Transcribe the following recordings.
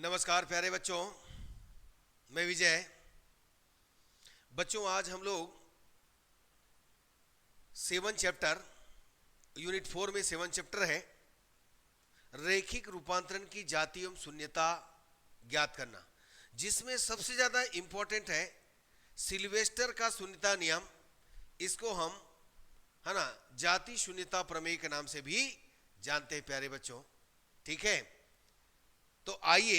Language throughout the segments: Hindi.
नमस्कार प्यारे बच्चों, मैं विजय। बच्चों, आज हम लोग 7 चैप्टर यूनिट 4 में 7 चैप्टर है रैखिक रूपांतरण की जाति एवं शून्यता ज्ञात करना, जिसमें सबसे ज्यादा इंपॉर्टेंट है सिल्वेस्टर का शून्यता नियम। इसको हम है ना जाति शून्यता प्रमेय के नाम से भी जानते हैं प्यारे बच्चों। ठीक है, तो आइए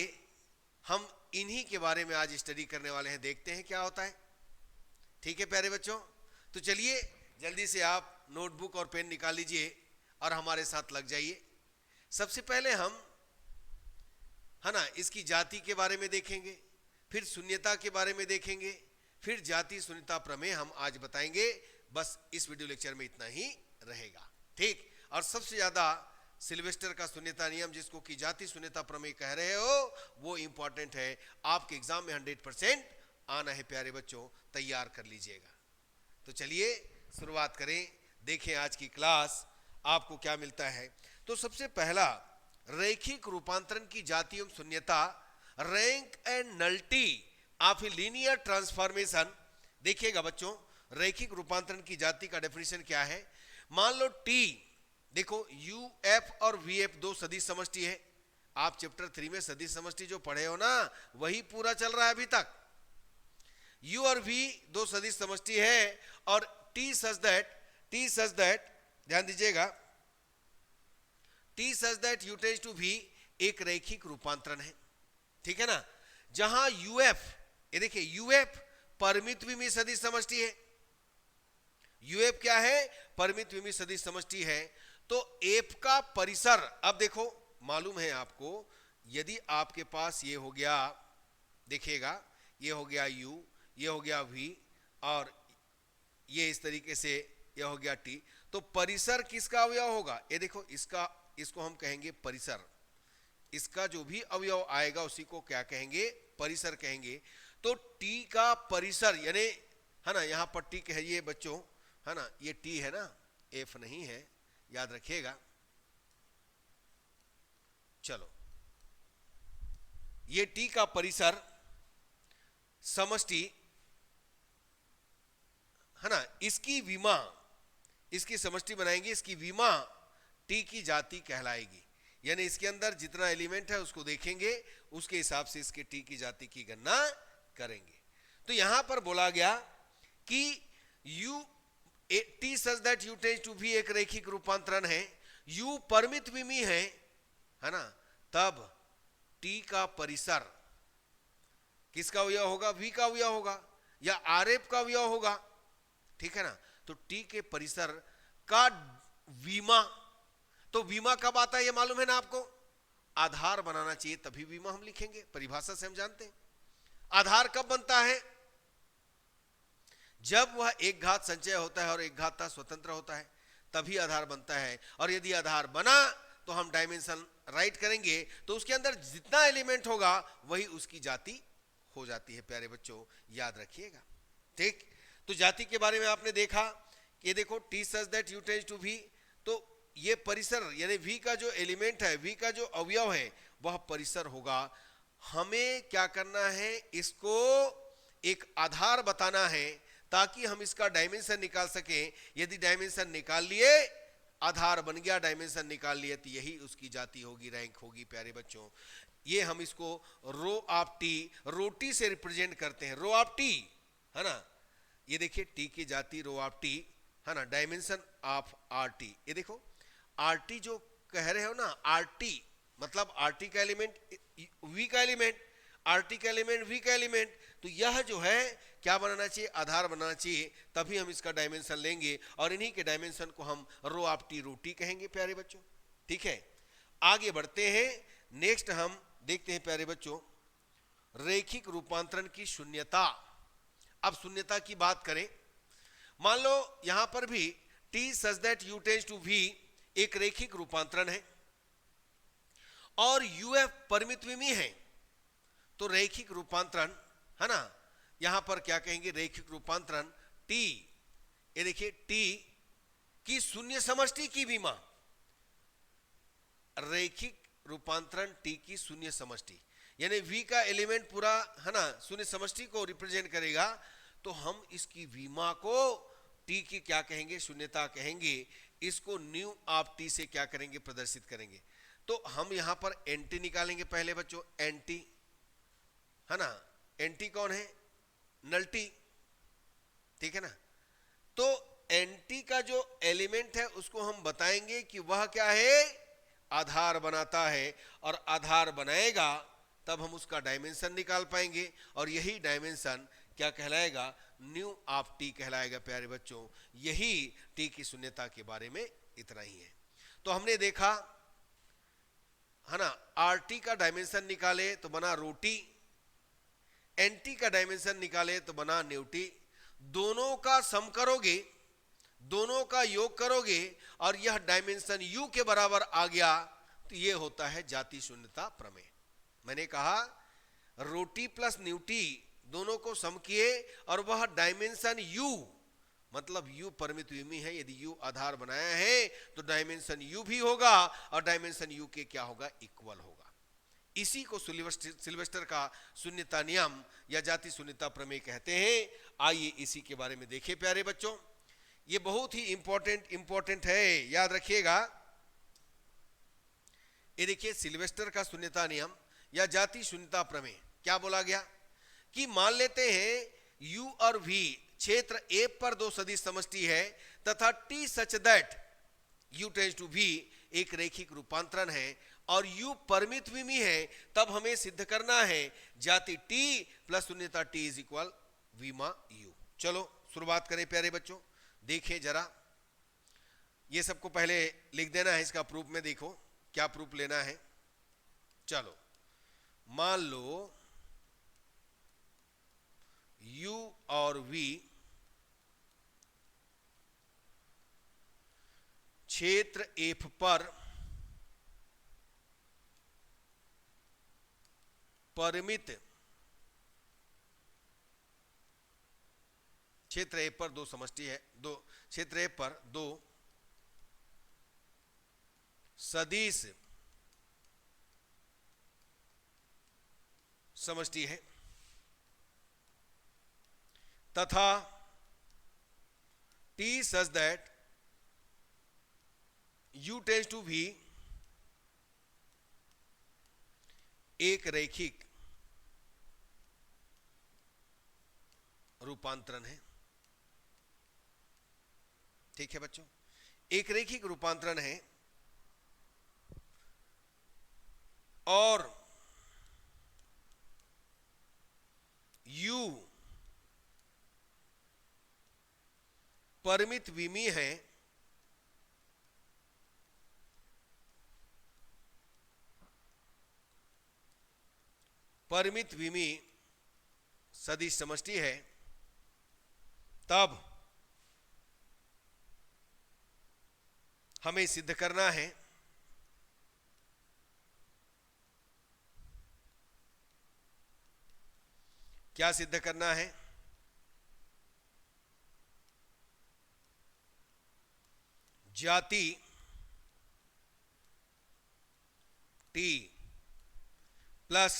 हम इन्हीं के बारे में आज स्टडी करने वाले हैं, देखते हैं क्या होता है। ठीक है प्यारे बच्चों, तो चलिए जल्दी से आप नोटबुक और पेन निकाल लीजिए और हमारे साथ लग जाइए। सबसे पहले हम है ना इसकी जाति के बारे में देखेंगे, फिर शून्यता के बारे में देखेंगे, फिर जाति शून्यता प्रमेय हम आज बताएंगे। बस इस वीडियो लेक्चर में इतना ही रहेगा। ठीक, और सबसे ज्यादा सिल्वेस्टर का शून्यता नियम, जिसको कि जाति शून्यता प्रमेय कह रहे हो, वो इंपॉर्टेंट है, आपके एग्जाम में 100% आना है प्यारे बच्चों, तैयार कर लीजिएगा। तो चलिए शुरुआत करें, देखें आज की क्लास आपको क्या मिलता है। तो सबसे पहला रैखिक रूपांतरण की जाति एवं शून्यता, rank and nullity of a linear transformation. देखिएगा बच्चों, रैखिक रूपांतरण की जाति का डेफिनेशन क्या है। मान लो टी, देखो यू एफ और वी एफ दो सदिश समष्टि है। आप चैप्टर 3 में सदिश समष्टि जो पढ़े हो ना, वही पूरा चल रहा है अभी तक। यू और वी दो सदिश समष्टि है और टी सच दैट ध्यान दीजिएगा, T such that U tends to V एक रैखिक रूपांतरण है। ठीक है ना, जहां यूएफ, ये देखिए यूएफ परिमित विमीय सदिश समष्टि है। यूएफ क्या है? परिमित विमीय सदिश समष्टि है। तो एफ का परिसर, अब देखो मालूम है आपको, यदि आपके पास ये हो गया, देखिएगा ये हो गया यू, ये हो गया वी और ये इस तरीके से ये हो गया टी, तो परिसर किसका अवयव होगा? ये देखो इसको हम कहेंगे परिसर। इसका जो भी अवयव आएगा उसी को क्या कहेंगे? परिसर कहेंगे। तो टी का परिसर यानी है ना, यहां पर टी कहिए बच्चों, है ना, ये टी है ना, एफ नहीं है, याद रखिएगा। चलो, ये टी का परिसर समष्टि है ना, इसकी विमा, इसकी समष्टि बनाएंगे, इसकी विमा टी की जाति कहलाएगी। यानी इसके अंदर जितना एलिमेंट है उसको देखेंगे, उसके हिसाब से इसके टी की जाति की गणना करेंगे। तो यहां पर बोला गया कि U T such that U tends to V एक रैखिक रूपांतरण है, यू परिमित विमीय है ना, तब टी का परिसर किसका अवयव होगा? वी का अवयव होगा या आर एफ का अवयव होगा। ठीक है ना, तो टी के परिसर का विमा, तो विमा कब आता है ये मालूम है ना आपको? आधार बनाना चाहिए तभी विमा हम लिखेंगे, परिभाषा से हम जानते हैं। आधार कब बनता है? जब वह एक घात संचय होता है और एक घात स्वतंत्र होता है, तभी आधार बनता है। और यदि आधार बना तो हम डायमेंशन राइट करेंगे, तो उसके अंदर जितना एलिमेंट होगा वही उसकी जाति हो जाती है प्यारे बच्चों, याद रखिएगा। ठीक, तो जाति के बारे में आपने देखा कि देखो T such that U tends to V, तो ये परिसर यानी वी का जो एलिमेंट है, वी का जो अवयव है वह परिसर होगा। हमें क्या करना है? इसको एक आधार बताना है ताकि हम इसका डायमेंशन निकाल सकें। यदि डायमेंशन निकाल लिए, आधार बन गया, डायमेंशन निकाल लिए, तो यही उसकी जाति होगी, रैंक होगी प्यारे बच्चों। ये हम इसको रो ऑफ टी, रोटी से रिप्रेजेंट करते हैं, रो ऑफ टी है ना। ये देखिए टी की जाति रो ऑफ टी है ना, डायमेंशन ऑफ आर टी। ये देखो आर टी जो कह रहे हो ना, आर टी मतलब आर टी का एलिमेंट वी का एलिमेंट, आर टी का एलिमेंट वी का एलिमेंट, तो यह जो है क्या बनाना चाहिए? आधार बनाना चाहिए, तभी हम इसका डायमेंशन लेंगे और इन्हीं के डायमेंशन को हम रो ऑफ टी रोटी कहेंगे प्यारे बच्चों। ठीक है, आगे बढ़ते हैं। नेक्स्ट हम देखते हैं प्यारे बच्चों रैखिक रूपांतरण की शून्यता। अब शून्यता की बात करें, मान लो यहां पर भी T such that U tends to V एक रैखिक रूपांतरण है और यूएफ परिमित विमीय है, तो रैखिक रूपांतरण है ना, यहां पर क्या कहेंगे? रैखिक रूपांतरण टी, ये देखिए टी की शून्य समष्टि की विमा, रैखिक रूपांतरण टी की शून्य समष्टि, यानी v का एलिमेंट पूरा है ना शून्य समष्टि को रिप्रेजेंट करेगा, तो हम इसकी विमा को t की क्या कहेंगे, शून्यता कहेंगे। इसको न्यू ऑफ t से क्या करेंगे, प्रदर्शित करेंगे। तो हम यहां पर nt निकालेंगे पहले बच्चों, nt है ना, nt कौन है, नल्टी, ठीक है ना। तो nt का जो एलिमेंट है उसको हम बताएंगे कि वह क्या है, आधार बनाता है, और आधार बनाएगा तब हम उसका डायमेंशन निकाल पाएंगे, और यही डायमेंशन क्या कहलाएगा, न्यू ऑफ टी कहलाएगा। प्यारे बच्चों, यही टी की शून्यता के बारे में इतना ही है। तो हमने देखा है ना, आर टी का डायमेंशन निकाले तो बना रोटी, एन टी का डायमेंशन निकाले तो बना न्यूटी। दोनों का सम करोगे, दोनों का योग करोगे, और यह डायमेंशन u के बराबर आ गया, तो यह होता है जाति शून्यता प्रमेय। मैंने कहा रोटी प्लस न्यूटी दोनों को सम किए, और वह डायमेंशन u, मतलब u परिमित विमी है, यदि u आधार बनाया है तो डायमेंशन u भी होगा, और डायमेंशन u के क्या होगा, इक्वल होगा। इसी को सिल्वेस्टर का शून्यता नियम या जाति शून्यता प्रमेय कहते हैं। आइए इसी के बारे में देखें प्यारे बच्चों, ये बहुत ही इंपॉर्टेंट है, याद रखिएगा। ये देखिए सिल्वेस्टर का शून्यता नियम या जाति शून्यता प्रमेय क्या बोला गया कि मान लेते हैं u और v क्षेत्र A पर दो सदिश समष्टि है, तथा t such that u tends to v एक रैखिक रूपांतरण है, और u परिमित विमी है, तब हमें सिद्ध करना है जाति t प्लस शून्यता t इज इक्वल विमा u। चलो शुरुआत करें प्यारे बच्चों, देखें जरा, ये सबको पहले लिख देना है, इसका प्रूफ में देखो क्या प्रूफ लेना है। चलो मान लो u और v क्षेत्र F पर परिमित, क्षेत्र F पर दो समष्टि है, दो क्षेत्र F पर दो सदिश समष्टि है, तथा t such that u tends to v एक रैखिक रूपांतरण है। ठीक है बच्चों, एक रैखिक रूपांतरण है, और u परिमित विमी है, परिमित विमी सदिश समष्टि है, तब हमें सिद्ध करना है क्या सिद्ध करना है, जाति t प्लस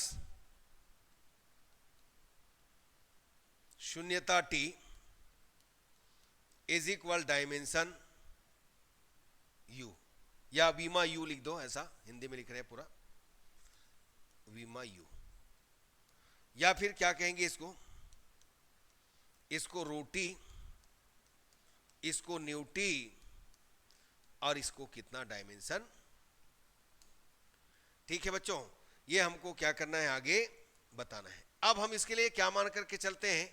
शून्यता t is equal dimension u, या विमा u लिख दो, ऐसा हिंदी में लिख रहे हैं पूरा विमा u, या फिर क्या कहेंगे इसको, इसको रोटी, इसको न्यूटी, और इसको कितना डायमेंशन। ठीक है बच्चों, ये हमको क्या करना है, आगे बताना है। अब हम इसके लिए क्या मान करके चलते हैं,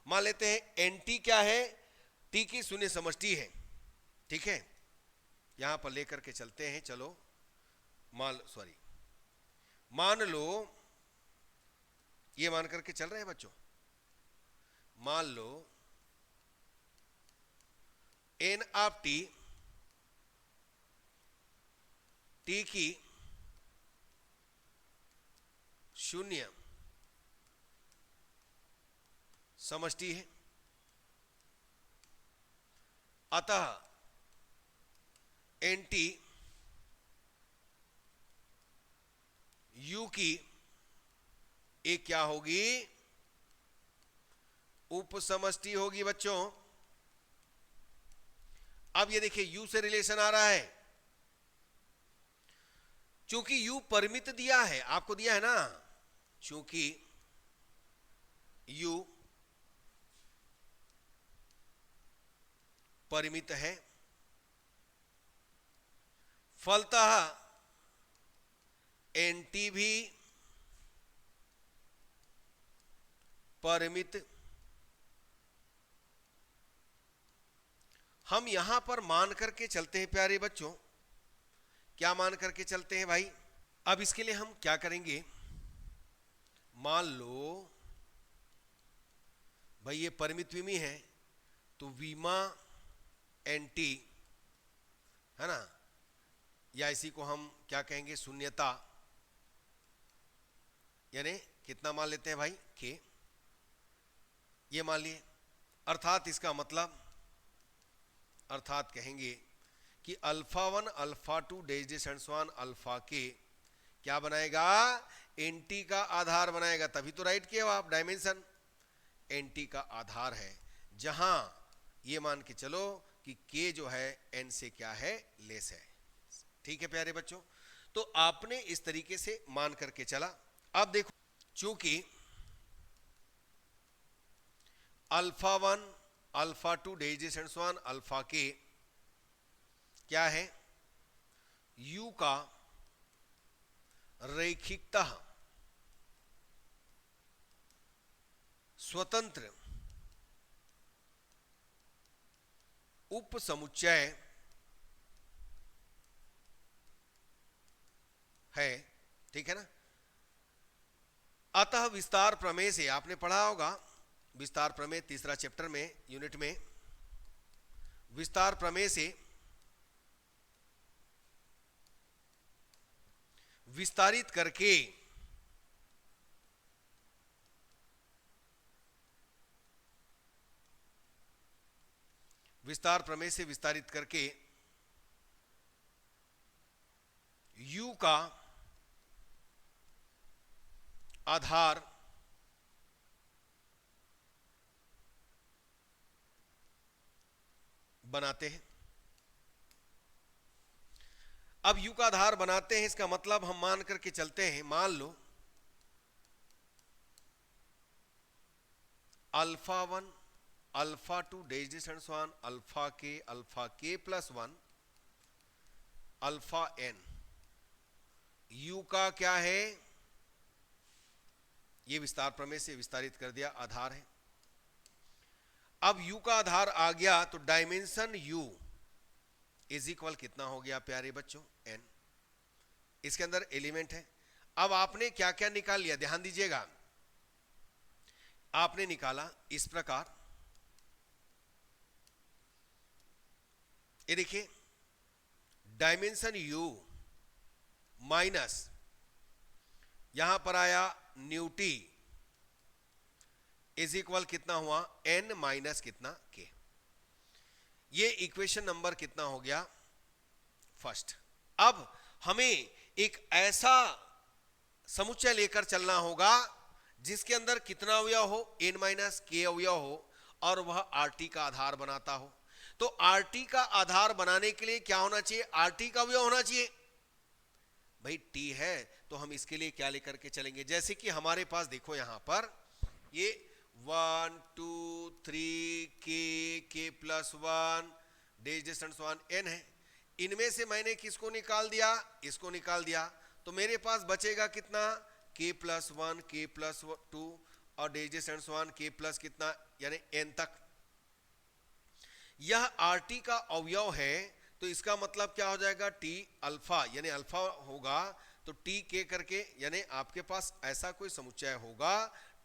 मान लेते हैं nt क्या है, t की शून्य समष्टि है। ठीक है, यहां पर लेकर के चलते हैं। चलो मान लो ये मान करके चल रहे हैं बच्चों, मान लो n ऑफ t, t की शून्य समष्टि है, अतः nt u की एक क्या होगी, उपसमष्टि होगी बच्चों। अब ये देखिए u से रिलेशन आ रहा है, चूंकि u परिमित दिया है, आपको दिया है ना, चूंकि u परिमित है, फलतः nt भी परिमित। हम यहां पर मान करके चलते हैं प्यारे बच्चों, क्या मान करके चलते हैं भाई। अब इसके लिए हम क्या करेंगे, मान लो भाई ये परिमित विमी है, तो वीमा एनटी है ना, या इसी को हम क्या कहेंगे, शून्यता, यानी कितना मान लेते हैं भाई, के, ये मान लिए। अर्थात इसका मतलब, अर्थात कहेंगे कि अल्फा 1 अल्फा 2 डेजिडेशन अल्फा के क्या बनाएगा, एनटी का आधार बनाएगा। तभी तो राइट किया आप, डायमेंशन एनटी का आधार है, जहां ये मान के चलो कि के जो है एन से क्या है, लेस है। ठीक है प्यारे बच्चों, तो आपने इस तरीके से मान करके चला। अब देखो, चूंकि अल्फा 1 अल्फा 2 डेजिडेशन अल्फा के क्या है, u का रैखिकता स्वतंत्र उपसमुच्चय है, ठीक है ना। अतः विस्तार प्रमेय से, आपने पढ़ा होगा विस्तार प्रमेय, तीसरा चैप्टर में, यूनिट में, विस्तार प्रमेय से विस्तारित करके विस्तार प्रमेय से विस्तारित करके u का आधार बनाते हैं। अब u का आधार बनाते हैं, इसका मतलब हम मान करके चलते हैं, मान लो alpha 1 alpha 2 डेजिडेशन alpha K plus 1 alpha N, u का क्या है, ये विस्तार प्रमेय से विस्तारित कर दिया, आधार है। अब u का आधार आ गया, तो डायमेंशन u इज इक्वल कितना हो गया प्यारे बच्चों, n, इसके अंदर एलिमेंट है। अब आपने क्या क्या निकाल लिया, ध्यान दीजिएगा, आपने निकाला इस प्रकार, ये देखिए डायमेंशन u माइनस यहां पर आया न्यूटी इज इक्वल कितना हुआ, n माइनस कितना, के। ये इक्वेशन नंबर कितना हो गया, फर्स्ट। अब हमें एक ऐसा समुच्चय लेकर चलना होगा जिसके अंदर कितना अवयव हो, n माइनस के अवयव हो, और वह RT का आधार बनाता हो। तो RT का आधार बनाने के लिए क्या होना चाहिए, RT का अवयव होना चाहिए। भाई T है तो हम इसके लिए क्या लेकर के चलेंगे, जैसे कि हमारे पास देखो यहां पर ये 1 2 3 के प्लस 1 डेजिडेशन n है, इनमें से मैंने किसको निकाल दिया, इसको निकाल दिया, तो मेरे पास बचेगा कितना, k प्लस 1 k प्लस 2 और डेजिडेशन k प्लस कितना, यानी n तक। यह RT का अवयव है, तो इसका मतलब क्या हो जाएगा, T अल्फा, यानी अल्फा होगा तो T के करके, यानी आपके पास ऐसा कोई समुच्चय होगा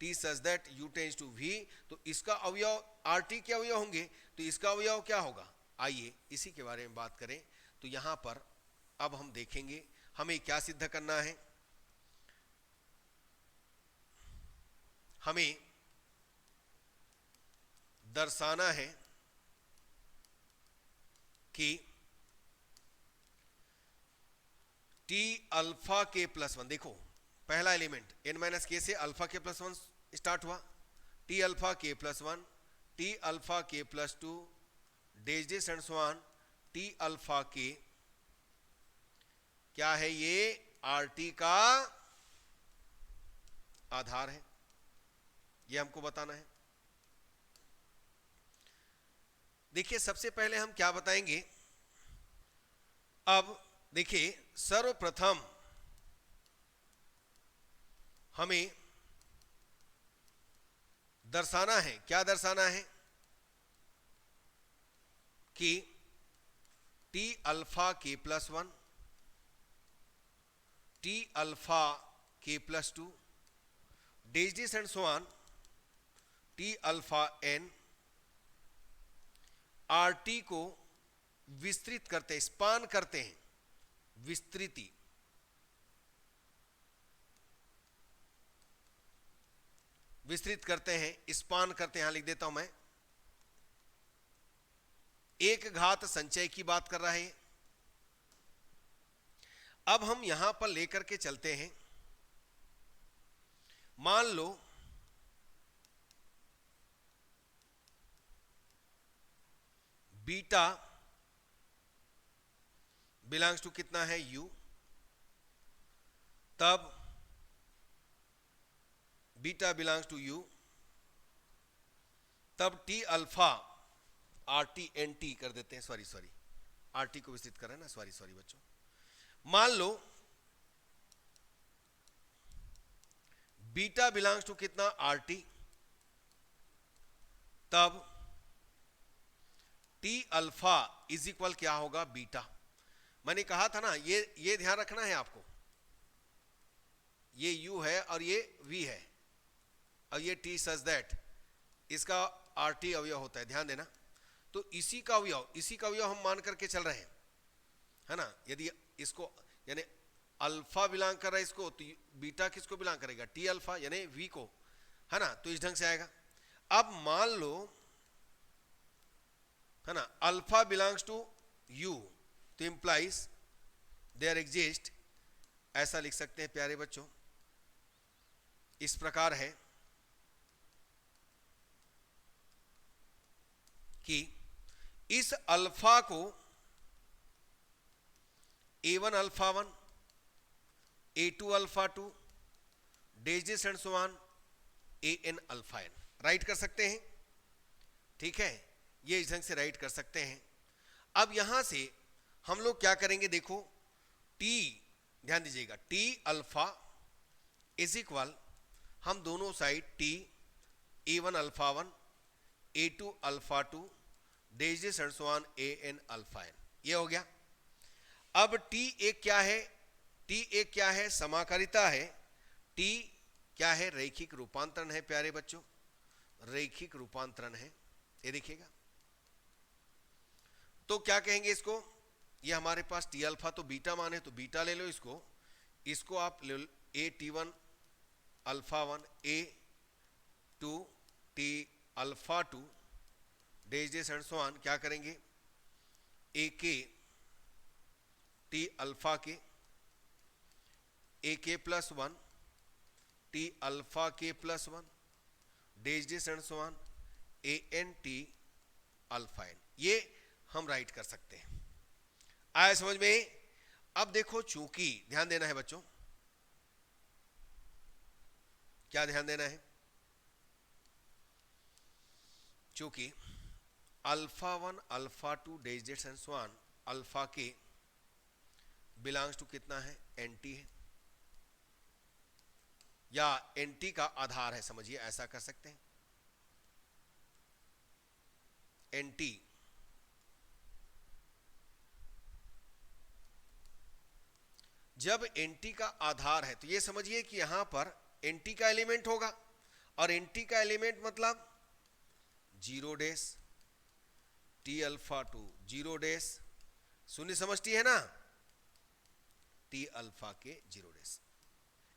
T such that U tends to V, तो इसका अवयव RT के अवयव होंगे, तो इसका अवयव क्या होगा। आइए इसी के बारे में बात करें। तो यहां पर अब हम देखेंगे हमें क्या सिद्ध करना है, हमें दर्शाना है कि T अल्फा के प्लस 1, देखो पहला एलिमेंट n माइनस के से अल्फा के प्लस 1 स्टार्ट हुआ, T alpha K plus 1, T alpha K plus 2, dash dash and so on, T alpha K क्या है, ये आर टी का आधार है, ये हमको बताना है। देखिए सबसे पहले हम क्या बताएंगे, अब देखिए सर्वप्रथम हमें दर्शाना है, क्या दर्शाना है कि T alpha K plus 1, T alpha K plus 2, dash dash and so on, T alpha N, R T को विस्तृत करते हैं, स्पान करते हैं, विस्तृति, विस्तृत करते हैं, स्पान करते हैं। यहां लिख देता हूं मैं, एक घात संचय की बात कर रहा है। अब हम यहां पर लेकर के चलते हैं, मान लो बीटा बिलोंग्स टू कितना है u, तब बीटा बिलोंग्स टू u, तब T alpha R T N T कर देते हैं, सॉरी आर टी को विस्तृत कर रहे हैं ना, सॉरी बच्चों। मान लो बीटा बिलोंग्स टू कितना आर टी, तब टी अल्फा इज इक्वल क्या होगा, बीटा। मैंने कहा था ना, ये ध्यान रखना है आपको, ये u है और ये v है और ये t सच दैट इसका आर टी अवयव होता है, ध्यान देना। तो इसी का अवयव हम मान करके चल रहे हैं, है ना। यदि इसको यानी अल्फा बिलोंग कर रहा है इसको, तो बीटा किसको बिलोंग करेगा, टी अल्फा यानी v को, है ना। तो इस ढंग से आएगा। अब मान लो, है ना, अल्फा बिलोंग्स टू u, तो इंप्लाइज देयर एग्जिस्ट, ऐसा लिख सकते हैं प्यारे बच्चों, इस प्रकार है कि इस अल्फा को a1 alpha 1, a2 alpha 2, days and so on, an alpha n right कर सकते हैं, ठीक है। ये इस ढंग से राइट कर सकते हैं। अब यहां से हम लोग क्या करेंगे, देखो t, ध्यान दीजिएगा, t अल्फा इज इक्वल, हम दोनों side t a1 alpha 1, a2 alpha 2, days and so on, an alpha n, ये हो गया। अब t एक क्या है, t एक क्या है, समाकारिता है, t क्या है, रैखिक रूपांतरण है प्यारे बच्चों, रैखिक रूपांतरण है, ये देखिएगा। तो क्या कहेंगे इसको, ये हमारे पास टी अल्फा तो बीटा मान है, तो बीटा ले लो, इसको आप ले लो A T 1 alpha 1, A 2 T alpha 2, days and so on, क्या करेंगे, A K T alpha K, A K plus 1, T alpha K plus 1, days and so on, A N T alpha N, ये हम राइट कर सकते हैं। आया समझ में। अब देखो, चूंकि ध्यान देना है बच्चों, क्या ध्यान देना है, चूंकि alpha 1 alpha 2 days and so on, alpha के बिलोंग्स टू कितना है, एंटी है, या एंटी का आधार है, समझिए ऐसा कर सकते हैं। एंटी जब एंटी का आधार है, तो ये समझिए कि यहां पर एंटी का एलिमेंट होगा, और एंटी का एलिमेंट मतलब 0 डेस, टी अल्फा 2 0 डेस, शून्य समझती है ना, टी अल्फा के 0 डेस,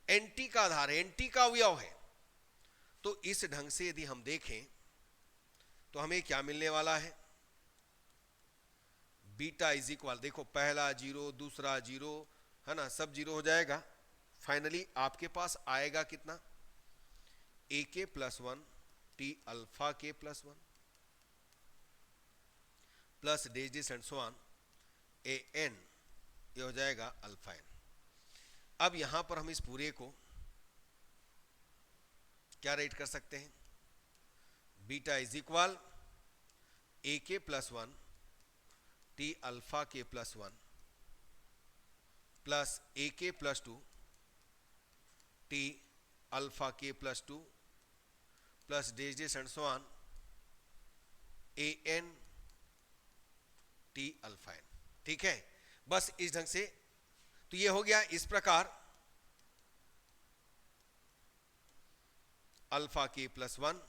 एंटी का आधार है, एंटी का अवयव है। तो इस ढंग से यदि हम देखें तो हमें क्या मिलने वाला है, बीटा इज इक्वल, देखो पहला 0, दूसरा 0, है ना, सब 0 हो जाएगा, फाइनली आपके पास आएगा कितना, A K plus one T alpha K plus one plus dash dash and so on A N, ये हो जाएगा अल्फा एन। अब यहां पर हम इस पूरे को क्या राइट कर सकते हैं, beta is equal A K plus one T alpha K plus one plus A K plus two T alpha K plus two plus dash dash and so on A N T alpha N. ठीक है, बस इस ढंग से तो ये हो गया। इस प्रकार alpha K plus one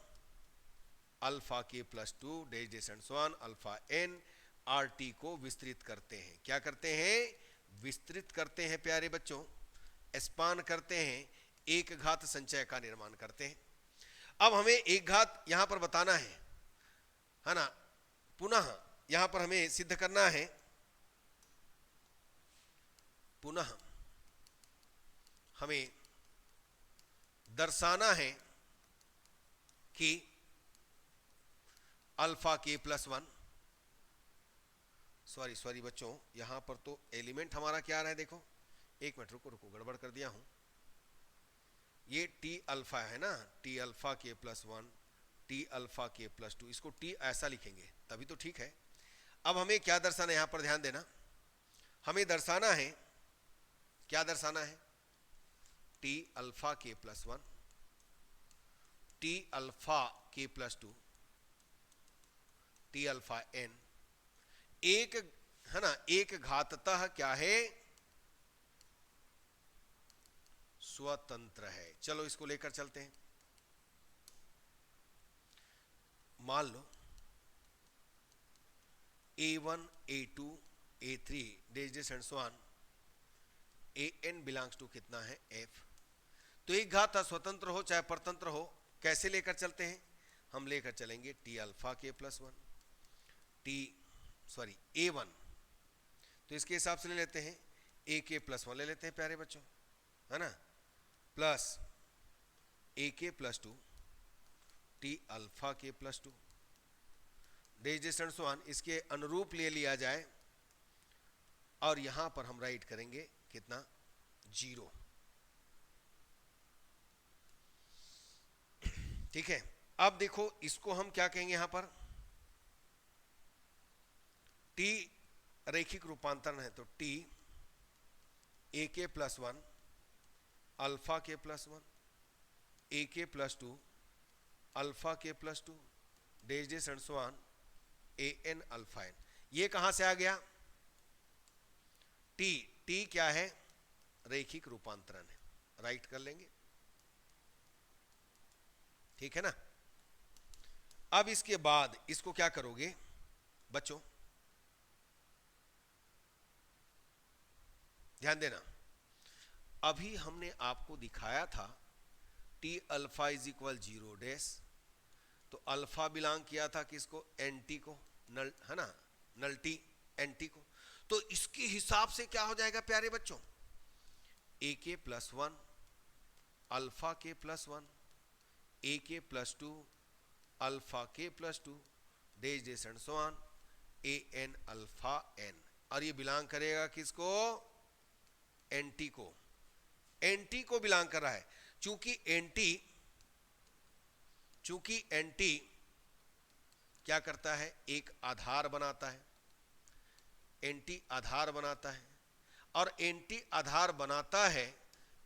alpha K plus two dash dash and so on alpha N R T को विस्तृत करते हैं। क्या करते हैं, विस्तृत करते हैं प्यारे बच्चों, स्पान करते हैं, एक घात संचय का निर्माण करते हैं। अब हमें एक घात यहां पर बताना है ना, पुनः यहां पर हमें सिद्ध करना है, पुनः हमें दर्शाना है कि alpha K plus one, sorry बच्चों, यहां पर तो एलिमेंट हमारा क्या आ रहा है, देखो एक मिनट रुको गड़बड़ कर दिया हूं। ये टी अल्फा है ना, T alpha K plus one T alpha K plus to, इसको टी ऐसा लिखेंगे तभी तो ठीक है। अब हमें क्या दर्शाना है, यहां पर ध्यान देना, हमें दर्शाना है, क्या दर्शाना है, T alpha K plus one T alpha K plus two T alpha N, एक है ना, एक घाततः क्या है, स्वतंत्र है। चलो इसको लेकर चलते हैं। मान लो A1 A2 A3 dash dash and so on AN belongs to कितना है, F। तो एक घात स्वतंत्र हो चाहे परतंत्र हो, कैसे लेकर चलते हैं, हम लेकर चलेंगे T alpha K plus one A1, तो इसके हिसाब से ले लेते हैं ए के प्लस वन ले लेते हैं प्यारे बच्चों, है ना, plus A K plus two T alpha K plus two dash dash and so on, इसके अनुरूप ले लिया जाए और यहां पर हम राइट करेंगे कितना, 0। ठीक है, अब देखो इसको हम क्या कहेंगे, यहां पर टी रैखिक रूपांतरण है, तो T A K plus one alpha K plus one A K plus two alpha K plus two dash dash and so on A N alpha N. ये कहां से आ गया, टी क्या है, रैखिक रूपांतरण है, राइट कर लेंगे। ठीक है ना। अब इसके बाद इसको क्या करोगे बच्चों, ध्यान देना, अभी हमने आपको दिखाया था T alpha is equal 0 dash, तो अल्फा बिलोंग किया था किसको, एंटी को, नल है ना, नल टी एंटी को। तो इसके हिसाब से क्या हो जाएगा प्यारे बच्चों, A K plus one alpha K plus one A K plus two alpha K plus two dash dash and so on A N alpha N, और ये बिलोंग करेगा किसको, एंटी को, एंटी को बिलोंग कर रहा है। चूंकि एंटी क्या करता है, एक आधार बनाता है, एंटी आधार बनाता है, और एंटी आधार बनाता है,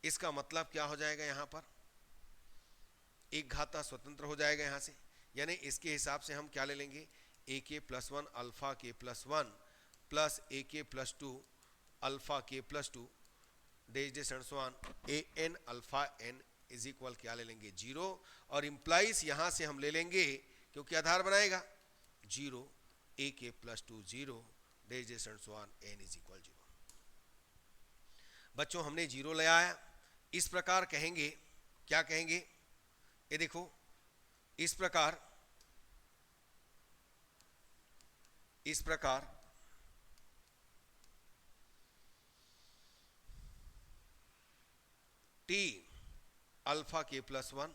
इसका मतलब क्या हो जाएगा, यहां पर एक घाता स्वतंत्र हो जाएगा यहां से, यानी इसके हिसाब से हम क्या ले लेंगे, A K plus one alpha K plus one plus A K plus two alpha K plus two dash dash and so on A N alpha N is equal क्या ले लेंगे, 0, और इंप्लाइज यहां से हम ले लेंगे क्योंकि आधार बनाएगा 0 A K plus two 0 dash dash and so on N is equal 0। बच्चों हमने 0 ले आया, इस प्रकार कहेंगे, क्या कहेंगे, ये देखो इस प्रकार T alpha K plus 1,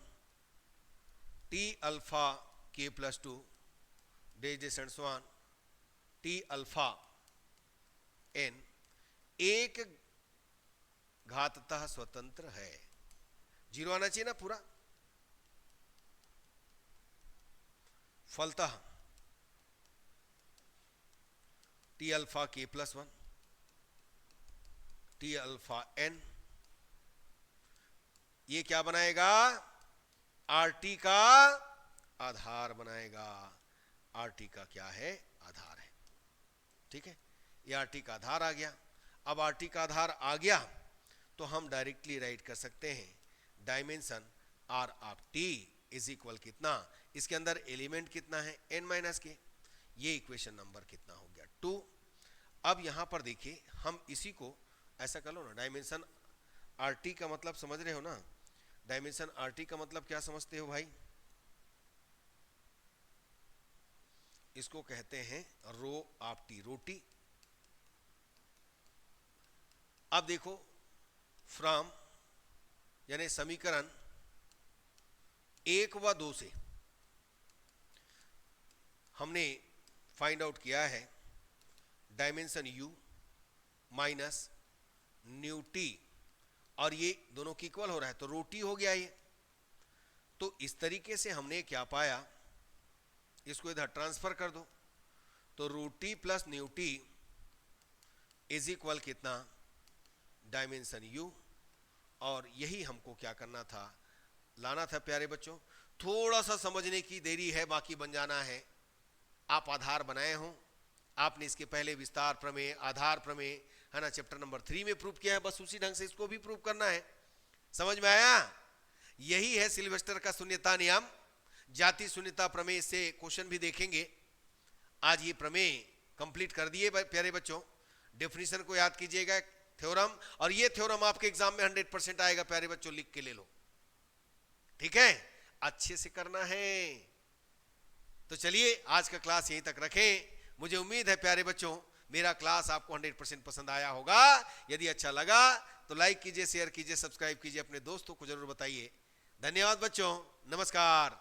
T alpha K plus 2 days and so on, T alpha N एक घाततः स्वतंत्र है। जीरो आना चाहिए ना पूरा। फलतः T alpha K plus 1 T alpha N ये क्या बनाएगा, आर टी का आधार बनाएगा। आर टी का क्या है, आधार है। ठीक है, ये आर टी का आधार आ गया। अब आर टी का आधार आ गया तो हम डायरेक्टली राइट कर सकते हैं dimension R of T is equal कितना, इसके अंदर एलिमेंट कितना है, n माइनस के। ये इक्वेशन नंबर कितना हो गया, 2। अब यहां पर देखिए हम इसी को ऐसा कर लो ना, डायमेंशन आर टी का मतलब समझ रहे हो ना, डायमेंशन आर टी का मतलब क्या समझते हो भाई, इसको कहते हैं रो ऑफ टी, रोटी। अब देखो फ्रॉम यानी समीकरण 1 व 2 से हमने फाइंड आउट किया है dimension u minus new T, और ये दोनों की इक्वल हो रहा है तो रोटी हो गया ये। तो इस तरीके से हमने क्या पाया, इसको इधर ट्रांसफर कर दो तो रोटी plus new T is equal कितना, डायमेंशन u। और यही हमको क्या करना था, लाना था प्यारे बच्चों। थोड़ा सा समझने की देरी है, बाकी बन जाना है। आप आधार बनाए हो, आपने इसके पहले विस्तार प्रमेय, आधार प्रमेय है ना, चैप्टर नंबर 3 में प्रूव किया है, बस उसी ढंग से इसको भी प्रूव करना है। समझ में आया, यही है सिल्वेस्टर का शून्यता नियम, जाति शून्यता प्रमेय से क्वेश्चन भी देखेंगे। आज ये प्रमेय कंप्लीट कर दिए प्यारे बच्चों। डेफिनेशन को याद कीजिएगा, थ्योरम, और ये थ्योरम आपके एग्जाम में 100% आएगा प्यारे बच्चों, लिख के ले लो। ठीक है, अच्छे से करना है। तो चलिए आज का क्लास यहीं तक रखें। मुझे उम्मीद है प्यारे बच्चों मेरा क्लास आपको 100% पसंद आया होगा। यदि अच्छा लगा तो लाइक कीजिए, शेयर कीजिए, सब्सक्राइब कीजिए, अपने दोस्तों को जरूर बताइए। धन्यवाद बच्चों, नमस्कार।